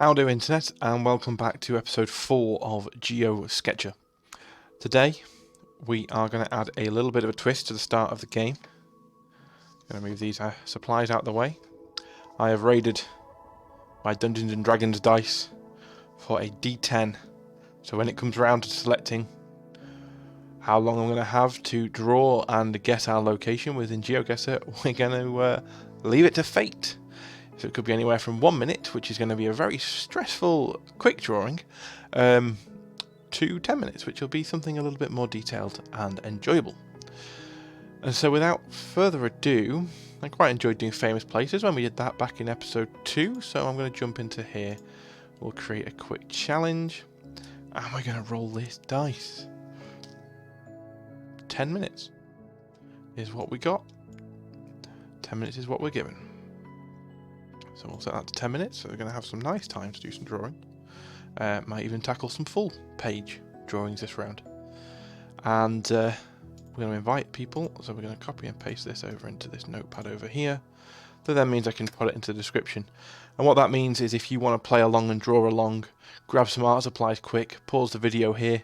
How do internet, and welcome back to episode 4 of GeoSketchr. Today we are going to add a little bit of a twist to the start of the game. I'm going to move these supplies out of the way. I have raided my Dungeons and Dragons dice for a D10, so when it comes around to selecting how long I'm going to have to draw and guess our location within GeoGuessr, we're going to leave it to fate. So it could be anywhere from 1 minute, which is going to be a very stressful, quick drawing, to 10 minutes, which will be something a little bit more detailed and enjoyable. And so without further ado, I quite enjoyed doing famous places when we did that back in episode 2, so I'm going to jump into here. We'll create a quick challenge, and we're going to roll this dice. 10 minutes is what we got. 10 minutes is what we're given. So we'll set that to 10 minutes, so we're going to have some nice time to do some drawing. Might even tackle some full page drawings this round. And we're going to invite people, so we're going to copy and paste this over into this notepad over here. That then means I can put it into the description. And what that means is if you want to play along and draw along, grab some art supplies quick, pause the video here,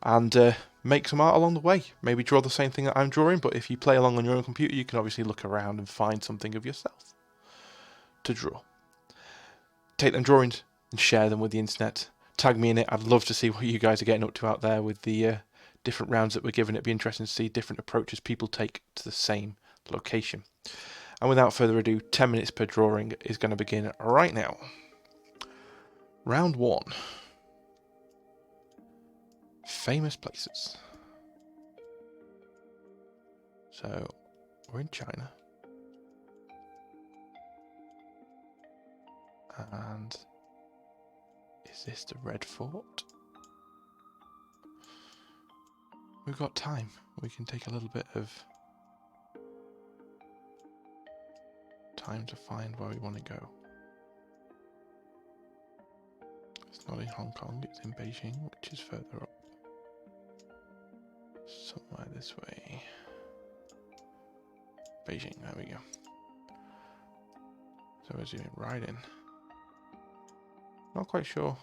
and make some art along the way. Maybe draw the same thing that I'm drawing, but if you play along on your own computer, you can obviously look around and find something of yourself to draw. Take them drawings and share them with the internet. Tag me in it. I'd love to see what you guys are getting up to out there with the different rounds that we're given. It'd be interesting to see different approaches people take to the same location. And without further ado, 10 minutes per drawing is going to begin right now. Round 1. Famous places. So, we're in China. And is this the Red Fort? We've got time. We can take a little bit of time to find where we want to go. It's not in Hong Kong, it's in Beijing, which is further up. Somewhere this way. Beijing, there we go. So we're zooming right in. Not quite sure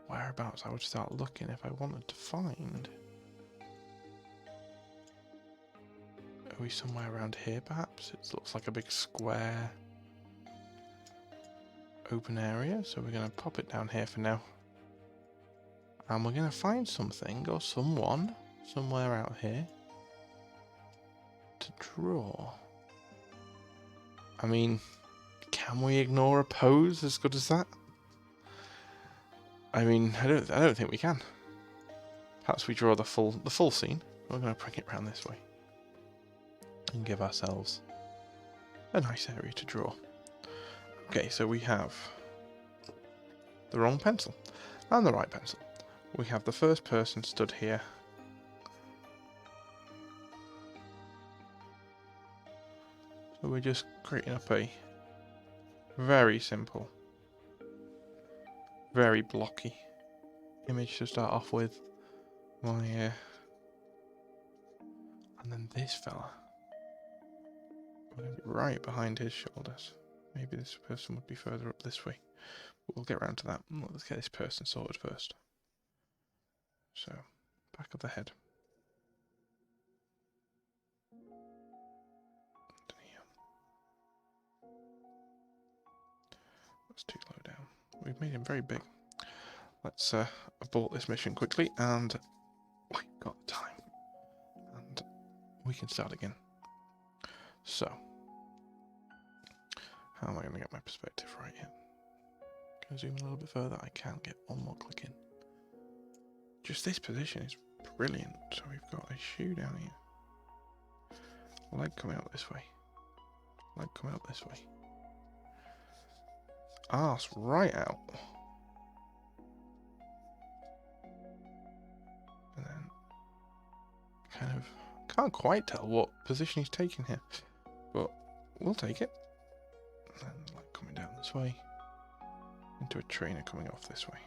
whereabouts I would start looking if I wanted to find. Are we somewhere around here perhaps? It looks like a big square open area, so we're going to pop it down here for now. And we're going to find something or someone somewhere out here to draw. I mean, can we ignore a pose as good as that? I mean, I don't think we can. Perhaps we draw the full scene. We're going to bring it around this way and give ourselves a nice area to draw. Okay, so we have the wrong pencil and the right pencil. We have the first person stood here. So we're just creating up a very simple, very blocky image to start off with. And then this fella. Right behind his shoulders. Maybe this person would be further up this way. But we'll get around to that. Let's get this person sorted first. So, back of the head. That's too low down. We've made him very big. Let's abort this mission quickly, and we've got the time. And we can start again. So, how am I going to get my perspective right here? Can I zoom in a little bit further? I can't get one more click in. Just this position is brilliant. So we've got a shoe down here. Leg coming out this way. Leg coming out this way. Arse right out. And then kind of can't quite tell what position he's taking here. But we'll take it. And then leg coming down this way. Into a trainer coming off this way.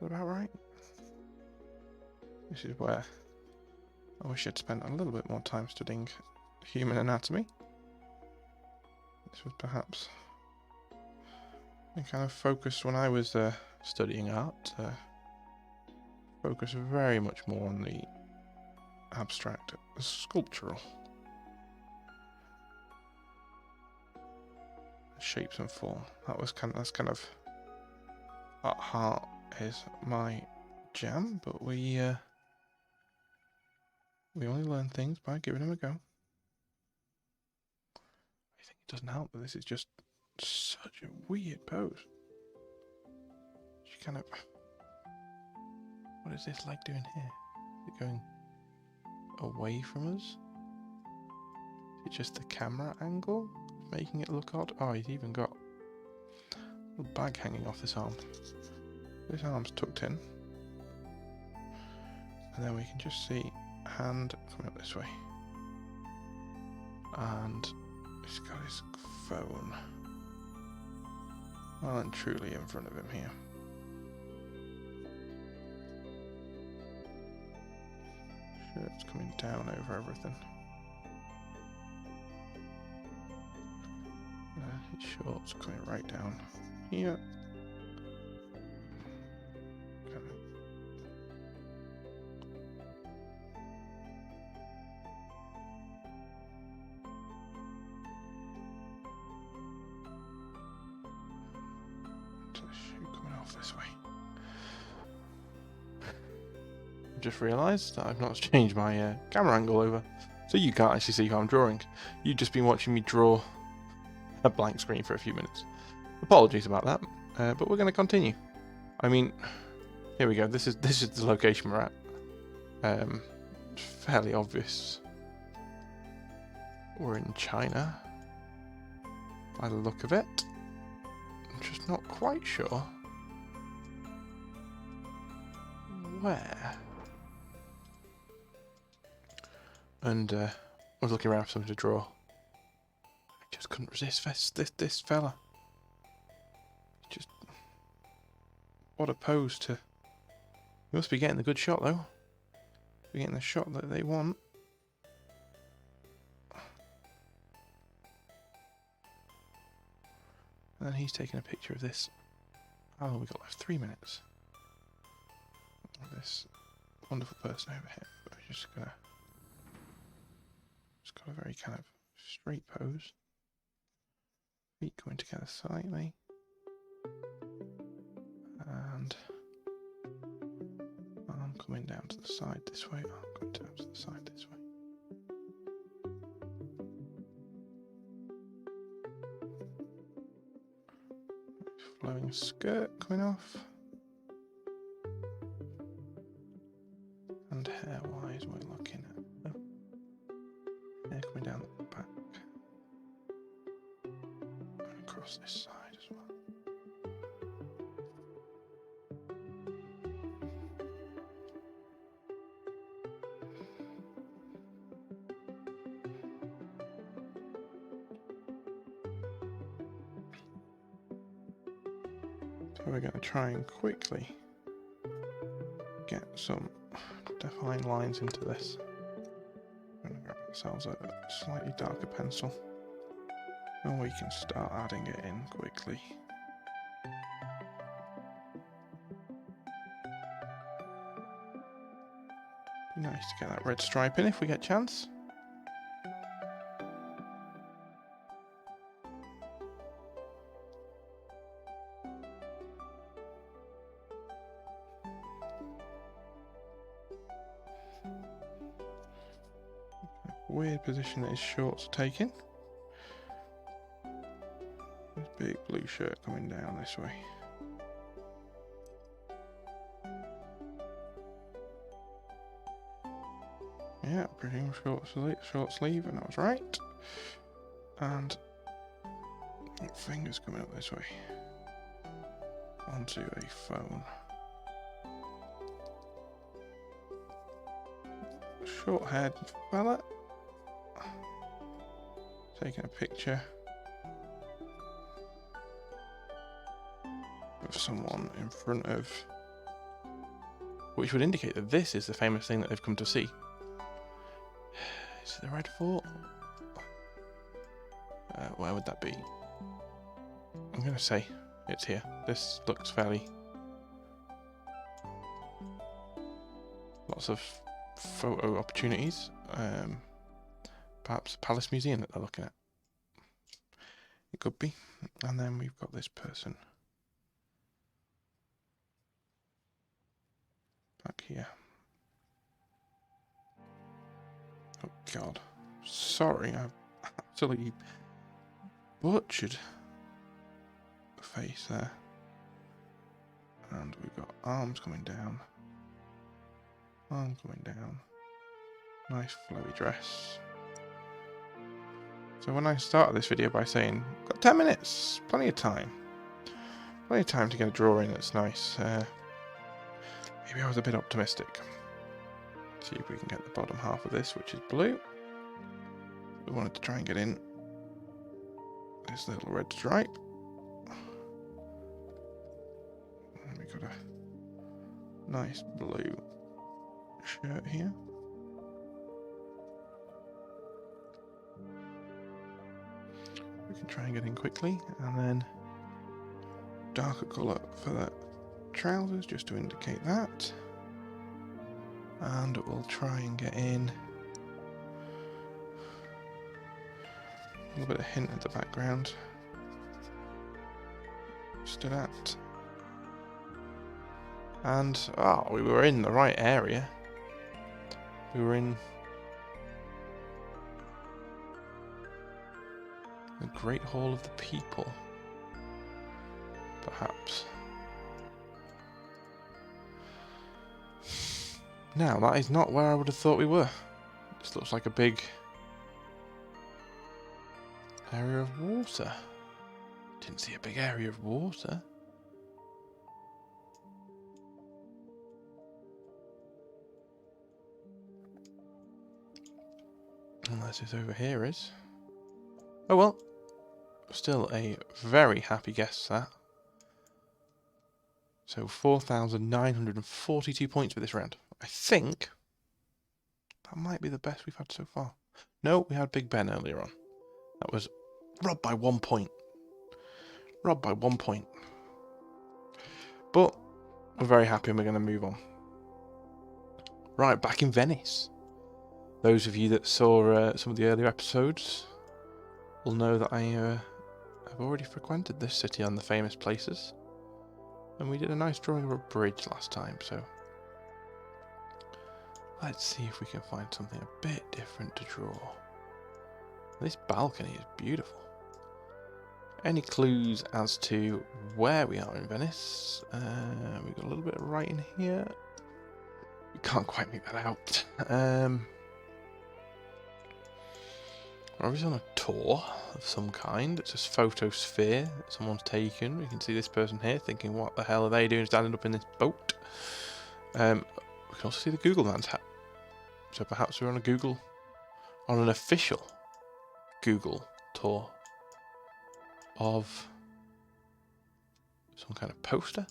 about right. This is where I wish I'd spent a little bit more time studying human anatomy. This was perhaps the kind of focus when I was studying art. Focus very much more on the abstract, sculptural shapes and form. That's kind of at heart is my jam, but we only learn things by giving them a go. I think it doesn't help that this is just such a weird pose. She kind of... What is this like doing here? Is it going away from us? Is it just the camera angle making it look odd? Oh, he's even got a little bag hanging off this arm. This arm's tucked in. And then we can just see a hand coming up this way. And he's got his phone well and truly in front of him here. Shirt's coming down over everything. His shorts coming right down here. This way. I just realised that I've not changed my camera angle over, so you can't actually see how I'm drawing. You've just been watching me draw a blank screen for a few minutes. Apologies about that, but we're going to continue. I mean, here we go. This is the location we're at. It's fairly obvious. We're in China, by the look of it. I'm just not quite sure where. And I was looking around for something to draw. I just couldn't resist this fella. Just what a pose to. We must be getting the good shot though. We're getting the shot that they want. And then he's taking a picture of this. How long we got left? 3 minutes. This wonderful person over here. But we're just got a very kind of straight pose. Feet coming together slightly. And arm coming down to the side this way. Arm coming down to the side this way. Flowing skirt coming off. And hair-wise, we're looking at hair coming down the back and across this side as well. So we're going to try and quickly get some define lines into this. We're going to grab ourselves a slightly darker pencil and we can start adding it in quickly. Be nice to get that red stripe in if we get a chance. Weird position that his shorts are taking. His big blue shirt coming down this way. Yeah, pretty short sleeve, and that was right. And fingers coming up this way onto a phone. Short-haired fella taking a picture of someone in front of which would indicate that this is the famous thing that they've come to see. Is it the Red Fort? Where would that be? I'm going to say it's here. This looks fairly... Lots of photo opportunities. Perhaps a Palace Museum that they're looking at. It could be. And then we've got this person back here. Oh God. Sorry, I've absolutely butchered the face there. And we've got arms coming down. Arm coming down. Nice flowy dress. So when I started this video by saying, got 10 minutes, plenty of time. Plenty of time to get a drawing that's nice. Maybe I was a bit optimistic. See if we can get the bottom half of this, which is blue. We wanted to try and get in this little red stripe. And we got a nice blue shirt here. We can try and get in quickly, and then darker colour for the trousers just to indicate that. And we'll try and get in a little bit of hint at the background. Just do that. And we were in the right area. We were in the Great Hall of the People, perhaps. Now, that is not where I would have thought we were. This looks like a big area of water. Didn't see a big area of water. Unless it's over here is. Oh well. Still a very happy guess, that. So 4,942 points for this round. I think that might be the best we've had so far. No, we had Big Ben earlier on. That was robbed by 1 point. Robbed by 1 point. But we're very happy and we're going to move on. Right, back in Venice. Those of you that saw some of the earlier episodes will know that I have already frequented this city on the famous places. And we did a nice drawing of a bridge last time, so let's see if we can find something a bit different to draw. This balcony is beautiful. Any clues as to where we are in Venice? We've got a little bit of writing here. We can't quite make that out. We're obviously on a tour of some kind. It's a photosphere that someone's taken. We can see this person here thinking, what the hell are they doing standing up in this boat? We can also see the Google man's hat. So perhaps we're on an official Google tour of some kind of poster.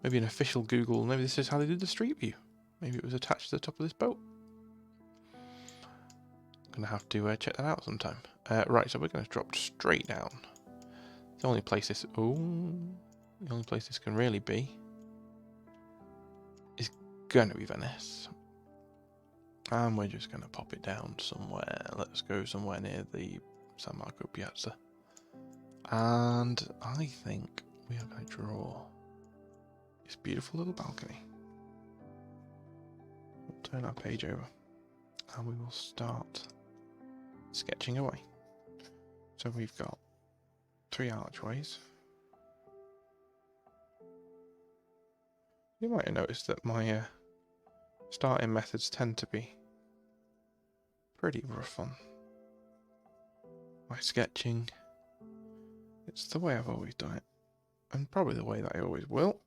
Maybe an official Google, maybe this is how they did the street view. Maybe it was attached to the top of this boat. Gonna have to check that out sometime. Right, so we're gonna drop straight down. The only place this can really be is gonna be Venice, and we're just gonna pop it down somewhere. Let's go somewhere near the San Marco Piazza, and I think we are gonna draw this beautiful little balcony. We'll turn our page over, and we will start sketching away. So we've got 3 archways. You might have noticed that my starting methods tend to be pretty rough on my sketching. It's the way I've always done it, and probably the way that I always will.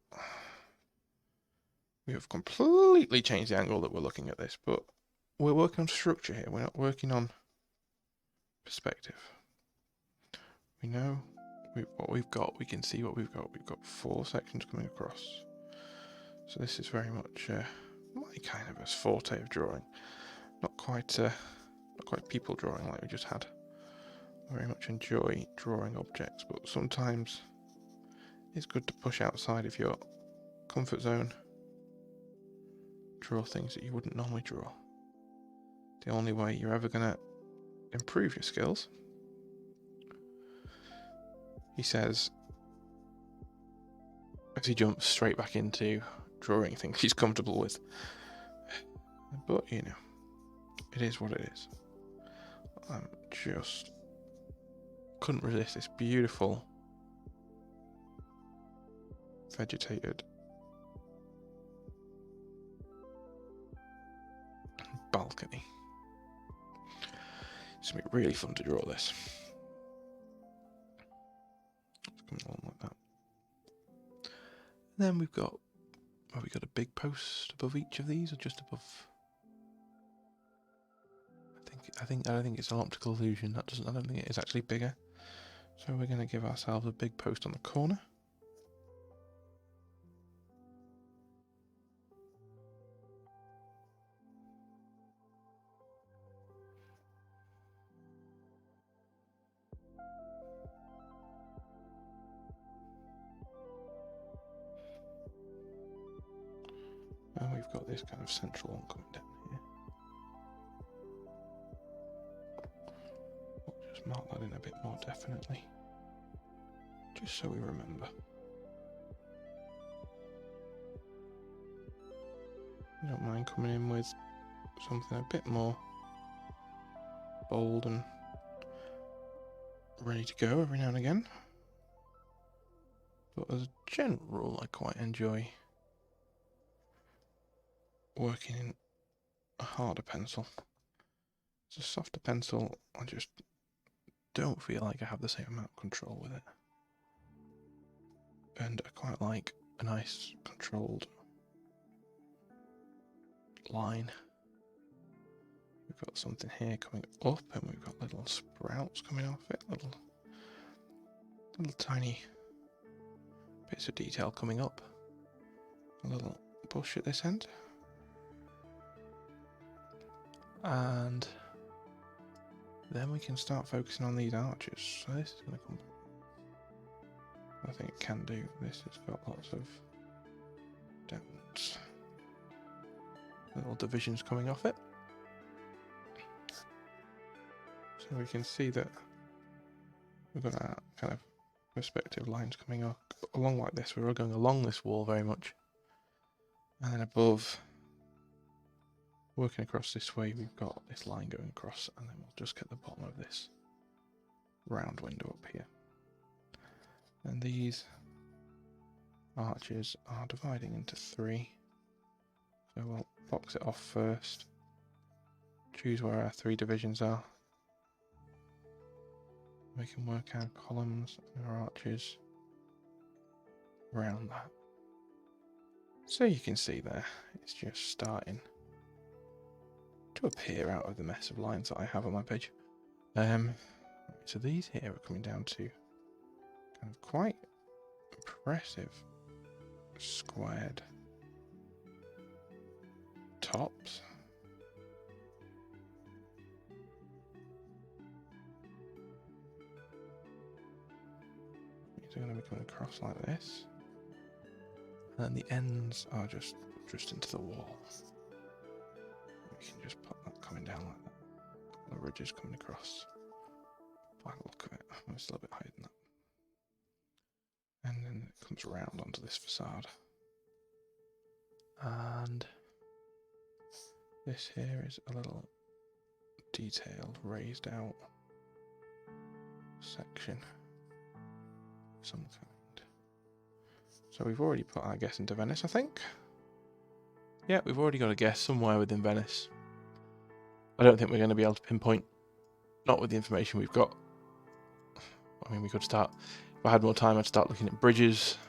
We have completely changed the angle that we're looking at this, but we're working on structure here. We're not working on perspective. We know what we've got. We can see what we've got. We've got 4 sections coming across. So this is very much my kind of a forte of drawing. Not quite people drawing like we just had. I very much enjoy drawing objects, but sometimes it's good to push outside of your comfort zone. Draw things that you wouldn't normally draw. The only way you're ever going to improve your skills, he says, as he jumps straight back into drawing things he's comfortable with. But, you know, it is what it is. I'm just couldn't resist this beautiful vegetated balcony. It's going to be really fun to draw this. It's coming along like that. And then we've got, have we got a big post above each of these or just above? I don't think it's an optical illusion. I don't think it is actually bigger. So we're going to give ourselves a big post on the corner. And we've got this kind of central one coming down here. We'll just mark that in a bit more definitely, just so we remember. I don't mind coming in with something a bit more bold and ready to go every now and again. But as a general rule, I quite enjoy working in a harder pencil. It's a softer pencil, I just don't feel like I have the same amount of control with it. And I quite like a nice controlled line. We've got something here coming up and we've got little sprouts coming off it, little tiny bits of detail coming up. A little bush at this end. And then we can start focusing on these arches. So this is going to come. I think it can do. This has got lots of different little divisions coming off it. So we can see that we've got our kind of perspective lines coming up along like this. We're going along this wall very much. And then above, working across this way, we've got this line going across, and then we'll just get the bottom of this round window up here. And these arches are dividing into 3. So we'll box it off first, choose where our 3 divisions are. We can work our columns and our arches around that. So you can see there, it's just starting to appear out of the mess of lines that I have on my page. So these here are coming down to kind of quite impressive squared tops. These are going to be coming across like this, and then the ends are just into the wall. We can just put that coming down like that. The ridges coming across. By the look of it, it's a little bit higher than that. And then it comes around onto this facade. And this here is a little detailed, raised out section of some kind. So we've already put our guess into Venice, I think. Yeah, we've already got a guess somewhere within Venice. I don't think we're going to be able to pinpoint, not with the information we've got. I mean, we could start, if I had more time, I'd start looking at bridges,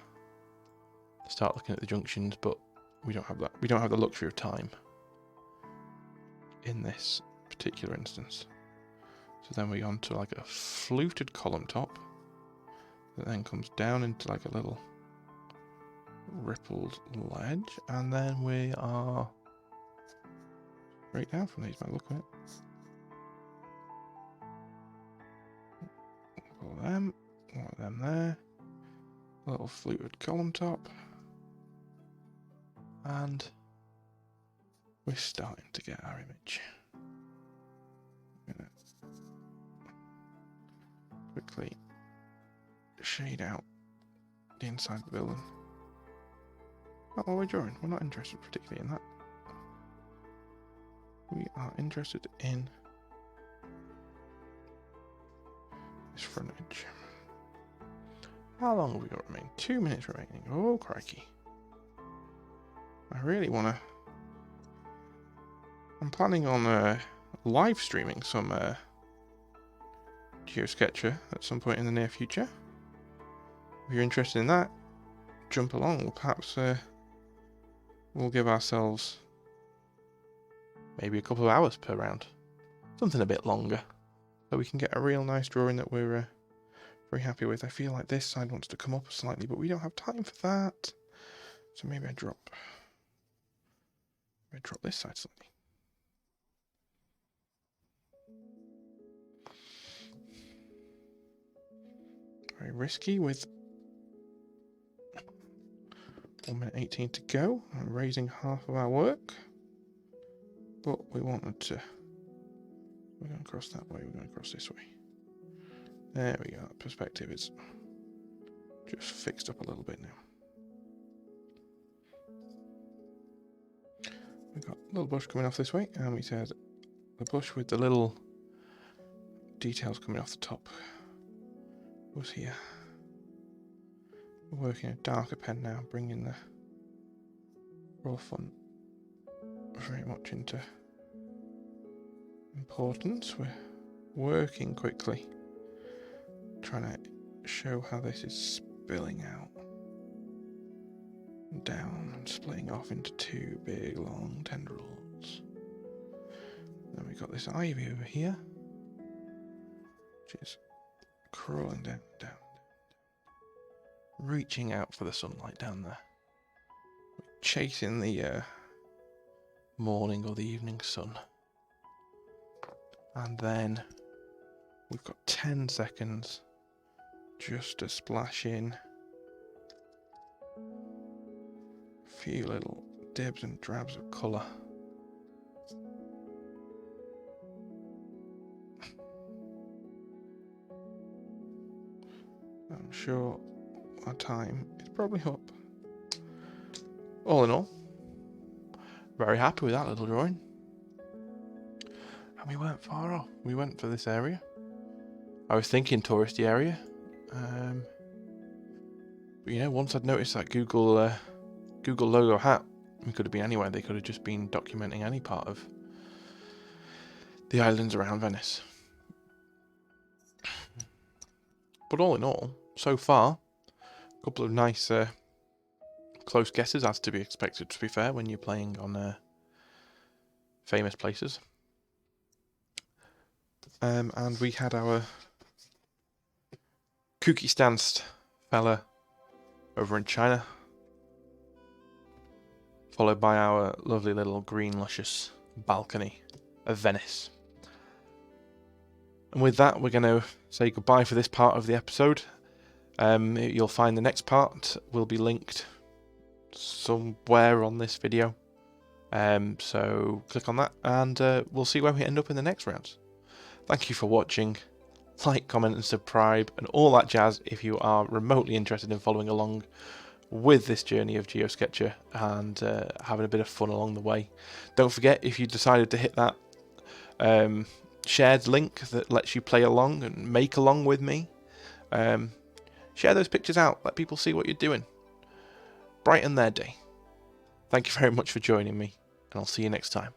start looking at the junctions, but we don't have that. We don't have the luxury of time in this particular instance. So then we go on to like a fluted column top that then comes down into like a little rippled ledge, and then we are Straight down from these by the look of it. Pull them. One of them there. A little fluted column top. And we're starting to get our image. I'm gonna quickly shade out the inside of the building. Not what we're drawing. We're not interested particularly in that. We are interested in this frontage. How long have we got remaining? 2 minutes remaining. Oh, crikey. I really want to... I'm planning on live streaming some GeoSketchr at some point in the near future. If you're interested in that, jump along. Or perhaps we'll give ourselves maybe a couple of hours per round. Something a bit longer. So we can get a real nice drawing that we're very happy with. I feel like this side wants to come up slightly, but we don't have time for that. So maybe I drop this side slightly. Very risky with 1 minute 18 to go. I'm raising half of our work. But we wanted to... We're going to cross that way, we're going to cross this way. There we go, that perspective is just fixed up a little bit now. We've got a little bush coming off this way, and we said the bush with the little details coming off the top was here. We're working a darker pen now, bringing the raw font very much into importance. We're working quickly, trying to show how this is spilling out down and splitting off into two big long tendrils. Then we've got this ivy over here, which is crawling down, reaching out for the sunlight down there. We're chasing the morning or the evening sun. And then we've got 10 seconds just to splash in a few little dibs and drabs of colour. I'm sure our time is probably up. All in all, very happy with that little drawing. And we weren't far off. We went for this area. I was thinking touristy area. But you know, once I'd noticed that Google logo hat, we could have been anywhere. They could have just been documenting any part of the islands around Venice. But all in all, so far, a couple of nice close guesses, as to be expected, to be fair, when you're playing on famous places. And we had our kooky stanced fella over in China, followed by our lovely little green luscious balcony of Venice. And with that, we're going to say goodbye for this part of the episode. You'll find the next part will be linked somewhere on this video. So click on that, and we'll see where we end up in the next round. Thank you for watching. Like, comment and subscribe and all that jazz if you are remotely interested in following along with this journey of GeoSketchr and having a bit of fun along the way. Don't forget, if you decided to hit that shared link that lets you play along and make along with me, share those pictures out, let people see what you're doing. Brighten their day. Thank you very much for joining me, and I'll see you next time.